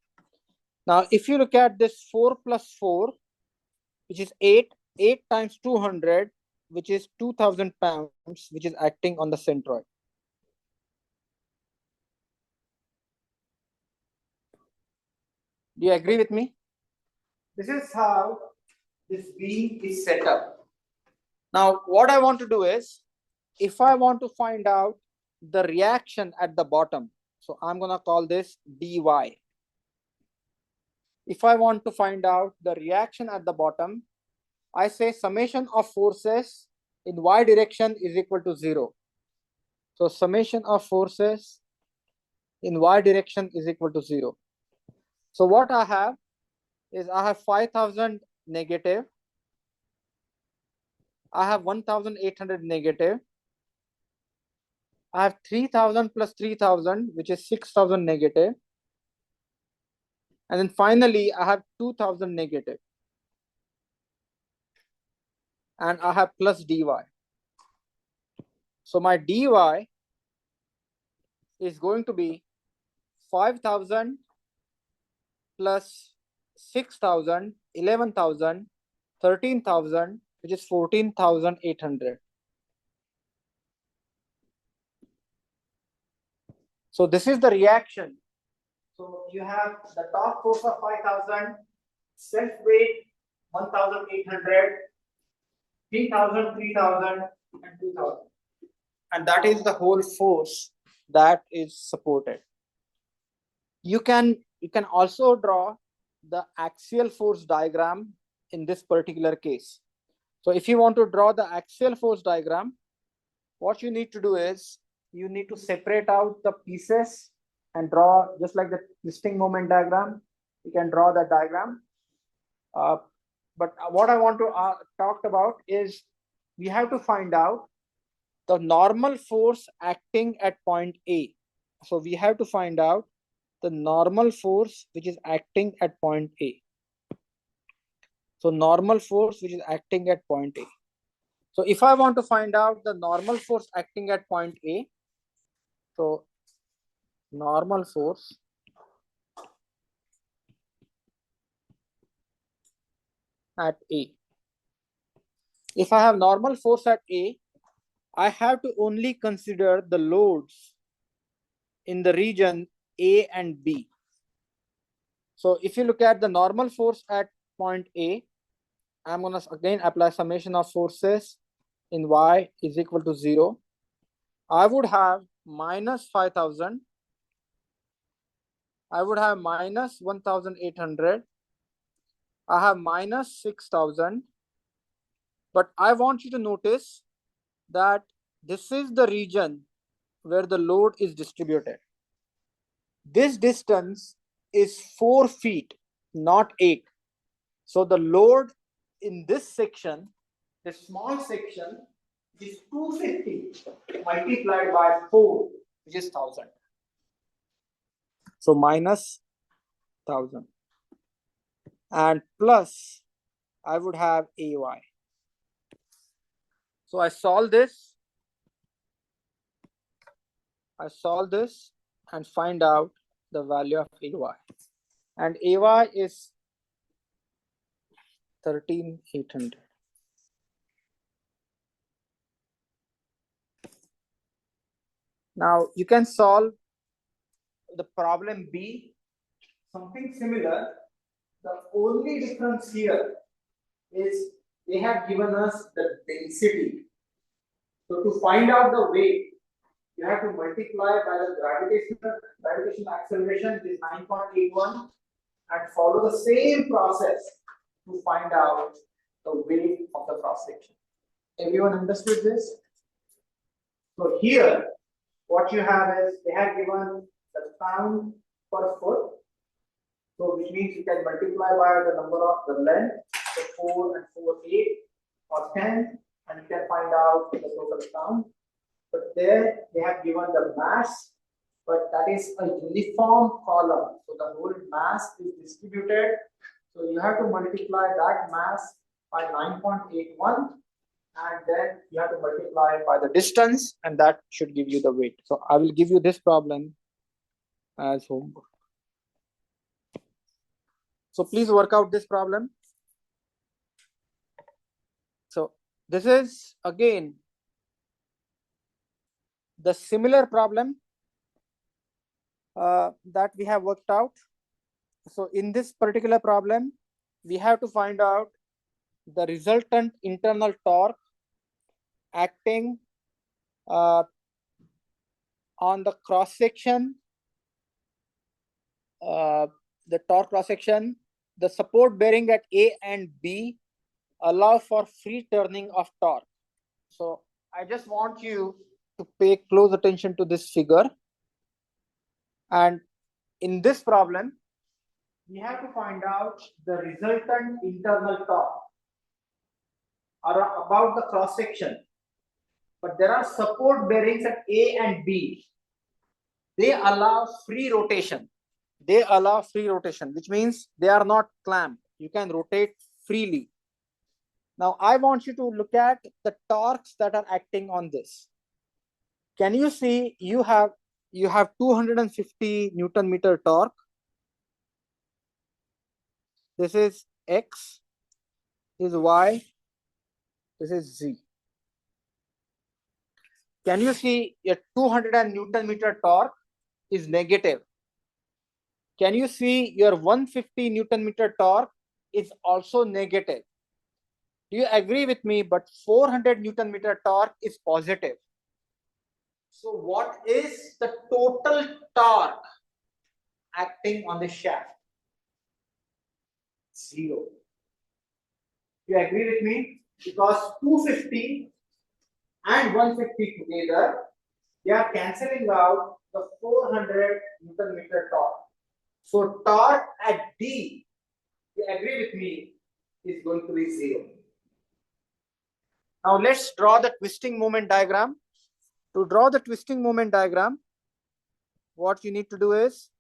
Now, if you look at this 4 plus 4, which is 8, 8 times 200, which is 2000 pounds, which is acting on the centroid. Do you agree with me? This is how this beam is set up. Now, what I want to do is, if I want to find out the reaction at the bottom, so I'm going to call this dy. If I want to find out the reaction at the bottom, I say summation of forces in y direction is equal to 0. So summation of forces in y direction is equal to 0. So what I have is I have 5,000 negative, I have 1,800 negative, I have 3,000 plus 3,000, which is 6,000 negative, and then finally I have 2,000 negative, and I have plus dy. So my dy is going to be 5,000 plus 6,000, 11,000, 13,000, which is 14,800. So this is the reaction. So you have the top force of 5,000, self weight 1,800, 3,000, 3,000, and 2,000. And that is the whole force that is supported. You can also draw the axial force diagram in this particular case. So if you want to draw the axial force diagram, what you need to do is you need to separate out the pieces and draw just like the twisting moment diagram. You can draw that diagram. But what I want to talk about is we have to find out the normal force acting at point A. So we have to find out the normal force which is acting at point A. So normal force which is acting at point A. So if I want to find out the normal force acting at point A, so normal force at A. If I have normal force at A, I have to only consider the loads in the region A and B. So if you look at the normal force at point A, I'm going to again apply summation of forces in y is equal to 0. I would have minus 5,000. I would have minus 1,800. I have minus 6,000. But I want you to notice that this is the region where the load is distributed. This distance is 4 feet, not 8. So the load in this section, this small section, is 250 multiplied by 4, which is 1,000. So minus 1,000. And plus, I would have AY. So I solve this. And find out the value of AY. And AY is 13,800. Now you can solve the problem B, something similar. The only difference here is they have given us the density. So to find out the weight, you have to multiply by the gravitational acceleration, which is 9.81, and follow the same process to find out the weight of the cross section. Everyone understood this? So here, what you have is they have given the pound per foot. So which means you can multiply by the number of the length, so 4 and 4, 8 or 10, and you can find out the total pound. But there they have given the mass, but that is a uniform column. So the whole mass is distributed. So you have to multiply that mass by 9.81, and then you have to multiply by the distance, and that should give you the weight. So I will give you this problem as homework. So please work out this problem. This is again the similar problem that we have worked out. So in this particular problem, we have to find out the resultant internal torque acting on the cross section, the torque cross section. The support bearing at A and B allow for free turning of torque. So I just want you to pay close attention to this figure. And in this problem, we have to find out the resultant internal torque about the cross section. But there are support bearings at A and B. They allow free rotation. They allow free rotation, which means they are not clamped. You can rotate freely. Now I want you to look at the torques that are acting on this. Can you see you have 250 Newton meter torque. This is X, this is Y, this is Z. Can you see a 200 Newton meter torque is negative? Can you see your 150 Newton meter torque is also negative? Do you agree with me? But 400 Newton meter torque is positive. So what is the total torque acting on the shaft? 0. You agree with me? Because 250 and 150 together, they are cancelling out the 400 Newton meter torque. So torque at D, you agree with me, is going to be 0. Now let's draw the twisting moment diagram. To draw the twisting moment diagram, what you need to do is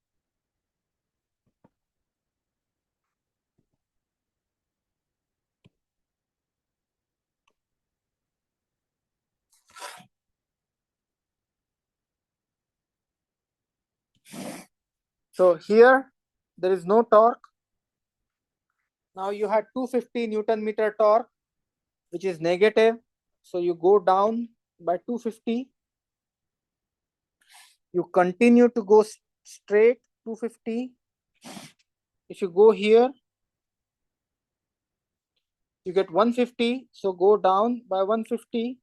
so here there is no torque. Now you had 250 Newton meter torque, which is negative. So you go down by 250. You continue to go straight 250. If you go here, you get 150. So go down by 150.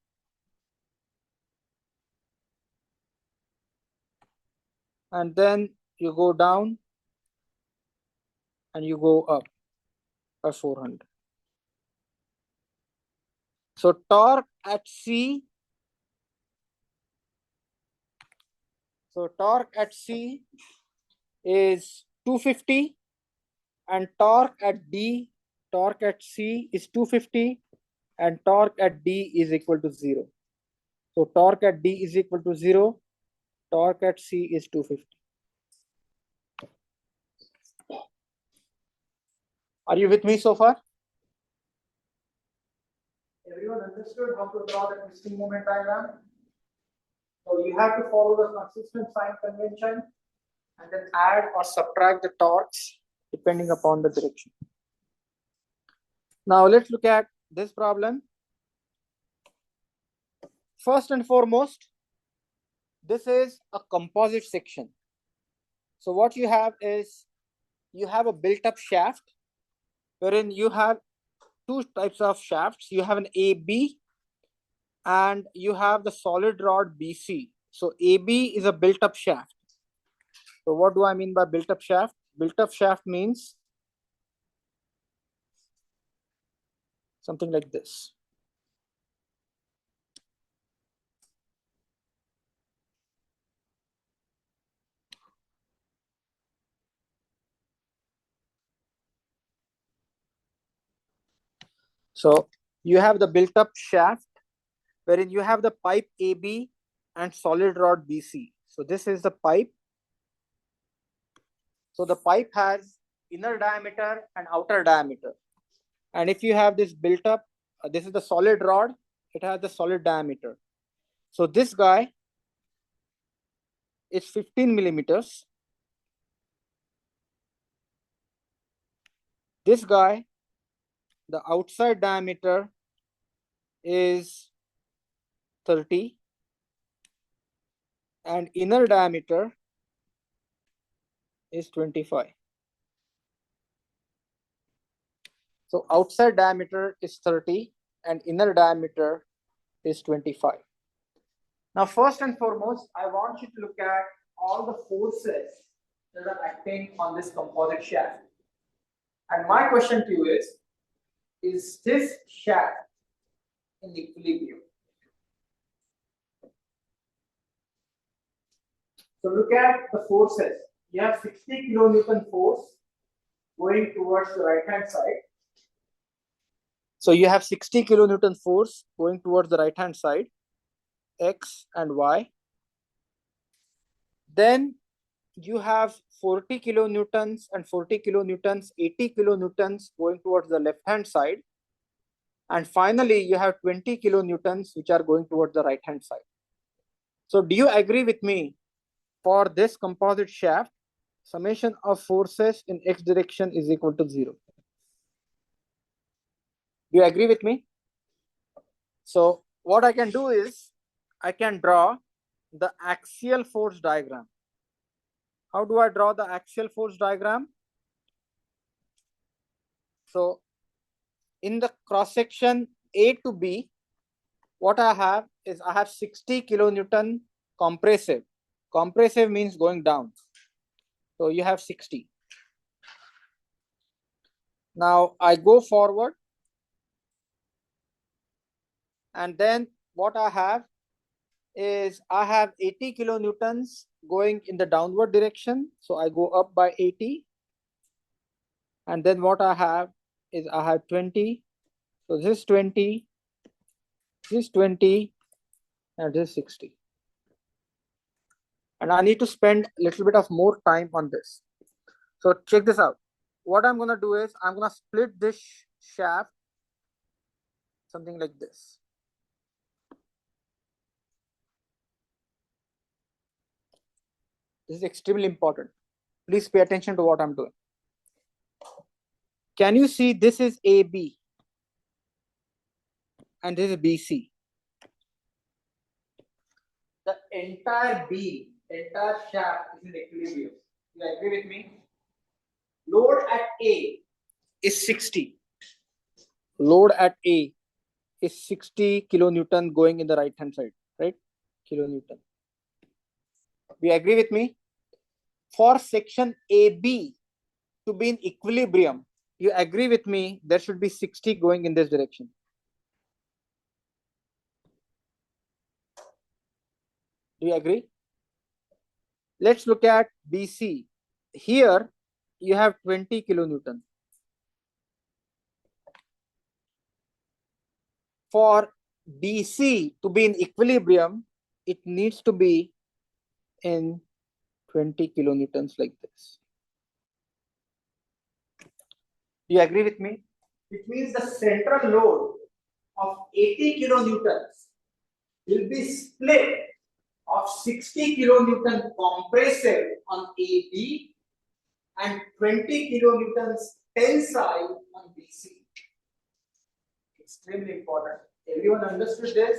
And then you go down and you go up by 400. So torque at C. So torque at C is 250 and torque at D, torque at C is 250 and torque at D is equal to 0. So torque at D is equal to 0, torque at C is 250. Are you with me so far? Everyone understood how to draw the twisting moment diagram? So you have to follow the consistent sign convention and then add or subtract the torques depending upon the direction. Now let's look at this problem. First and foremost, this is a composite section. So what you have is you have a built-up shaft wherein you have two types of shafts. You have an AB and you have the solid rod BC. So AB is a built-up shaft. So what do I mean by built-up shaft? Built-up shaft means something like this. So you have the built-up shaft wherein you have the pipe AB and solid rod BC. So this is the pipe. So the pipe has inner diameter and outer diameter. And if you have this built up, this is the solid rod, it has the solid diameter. So this guy is 15 millimeters. This guy, the outside diameter is 30 and inner diameter is 25. So outside diameter is 30 and inner diameter is 25. Now, first and foremost, I want you to look at all the forces that are acting on this composite shaft. And my question to you is this shaft in equilibrium? So look at the forces. You have 60 kilonewton force going towards the right hand side. So you have 60 kilonewton force going towards the right hand side, X and Y. Then you have 40 kilonewtons and 40 kilonewtons, 80 kilonewtons going towards the left hand side. And finally, you have 20 kilonewtons which are going towards the right hand side. So do you agree with me? For this composite shaft, summation of forces in X direction is equal to 0. Do you agree with me? So what I can do is I can draw the axial force diagram. How do I draw the axial force diagram? So in the cross section A to B, what I have is I have 60 kilonewton compressive. Compressive means going down. So you have 60. Now I go forward, and then what I have is I have 80 kilonewtons going in the downward direction. So I go up by 80. And then what I have is I have 20. So this is 20, this is 20, and this is 60. And I need to spend a little bit of more time on this. So check this out. What I'm going to do is I'm going to split this shaft something like this. This is extremely important. Please pay attention to what I'm doing. Can you see this is AB and this is BC? The entire beam, entire shaft is in equilibrium. You agree with me? Load at A is 60. Load at A is 60 kilonewton going in the right hand side, right? Kilonewton. Do you agree with me? For section AB to be in equilibrium, you agree with me, there should be 60 going in this direction. Do you agree? Let's look at BC. Here you have 20 kilonewton. For BC to be in equilibrium, it needs to be in 20 kilonewtons like this. Do you agree with me? Which means the central load of 80 kilonewtons will be split of 60 kilonewton compressive on AB and 20 kilonewtons tensile on BC. Extremely important. Everyone understood this?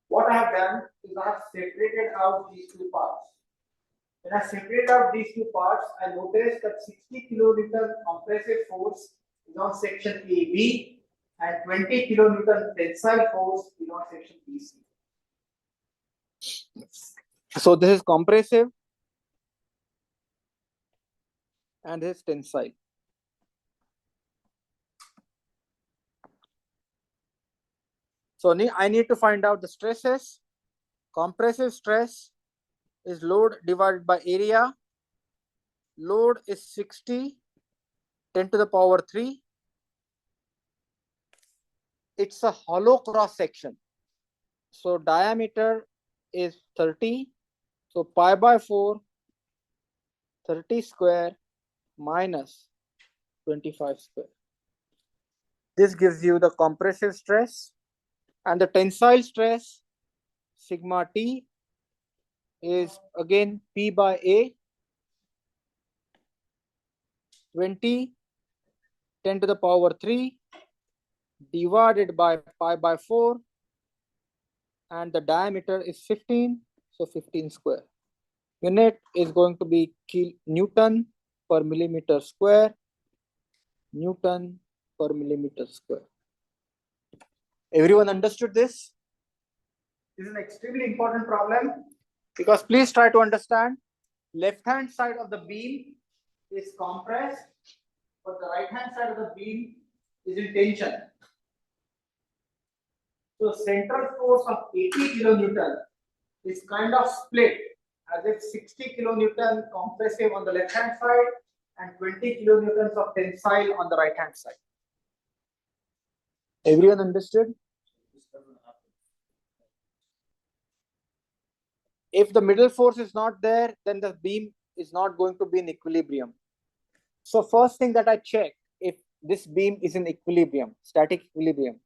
What I have done is I have separated out these two parts. When I separate out these two parts, I noticed that 60 kilonewton compressive force is on section AB and 20 kilonewton tensile force is on section BC. So this is compressive and this is tensile. So I need to find out the stresses. Compressive stress is load divided by area. Load is 60, 10 to the power 3. It's a hollow cross section. So diameter is 30. So pi by 4, 30 square minus 25 square. This gives you the compressive stress, and the tensile stress, sigma T, is again P by A, 20, 10 to the power 3 divided by pi by 4, and the diameter is 15, so 15 square. Unit is going to be Newton per millimeter square. Newton per millimeter square. Everyone understood this? This is an extremely important problem because please try to understand. Left hand side of the beam is compressed, but the right hand side of the beam is in tension. So central force of 80 kilonewton is kind of split, as if 60 kilonewton compressive on the left hand side and 20 kilonewtons of tensile on the right hand side. Everyone understood? If the middle force is not there, then the beam is not going to be in equilibrium. So first thing that I check, if this beam is in equilibrium, static equilibrium.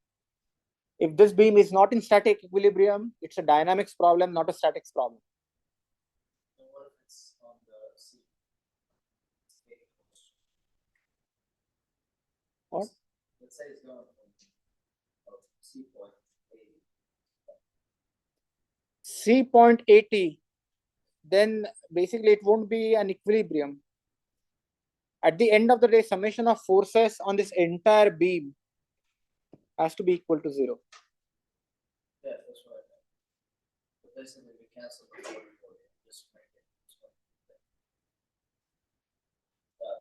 If this beam is not in static equilibrium, it's a dynamics problem, not a statics problem. So what if it's on the C? What? Let's say it's going from C point C point 80, then basically it won't be an equilibrium. At the end of the day, summation of forces on this entire beam has to be equal to 0. Yeah, that's right. But basically we cancel the 40 just make it this one.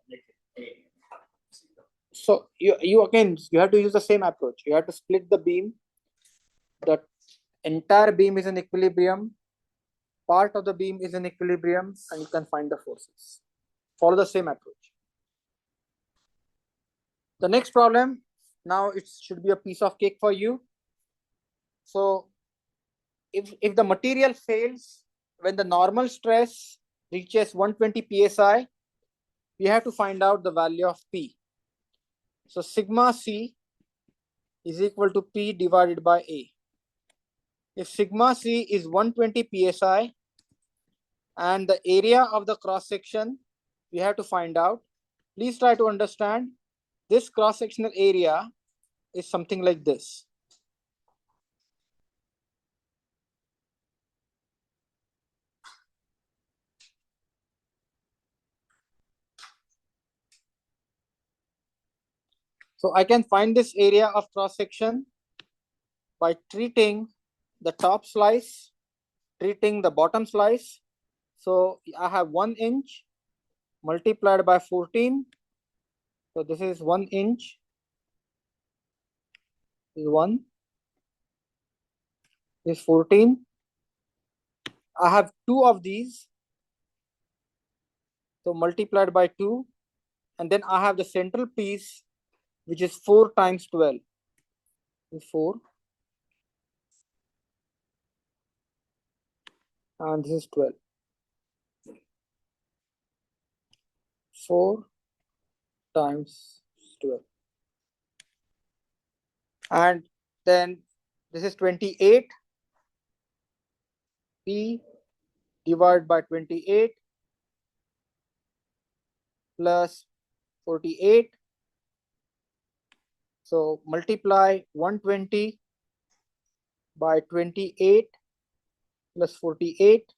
Make it 80. So you again, you have to use the same approach. You have to split the beam. The entire beam is in equilibrium. Part of the beam is in equilibrium, and you can find the forces. Follow the same approach. The next problem, now it should be a piece of cake for you. So if the material fails when the normal stress reaches 120 psi, we have to find out the value of P. So sigma C is equal to P divided by A. If sigma C is 120 psi and the area of the cross section we have to find out, please try to understand this cross sectional area is something like this. So I can find this area of cross section by treating the top slice, treating the bottom slice. So I have 1 inch multiplied by 14. So this is 1 inch. This is 1. This is 14. I have 2 of these. So multiplied by 2. And then I have the central piece, which is 4 times 12. This is 4. And this is 12. 4 times 12. And then this is 28. P divided by 28 plus 48. So multiply 120 by 28 plus 48,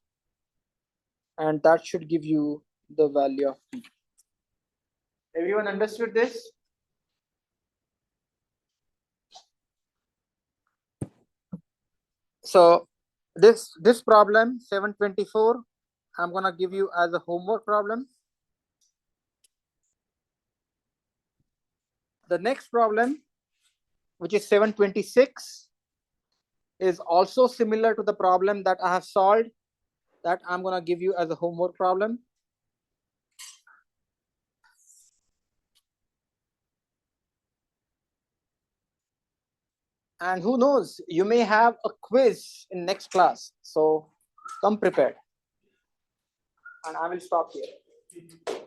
and that should give you the value of P. Everyone understood this? So this problem 724, I'm gonna give you as a homework problem. The next problem, which is 726, is also similar to the problem that I have solved, that I'm gonna give you as a homework problem. And who knows, you may have a quiz in next class. So come prepared. And I will stop here.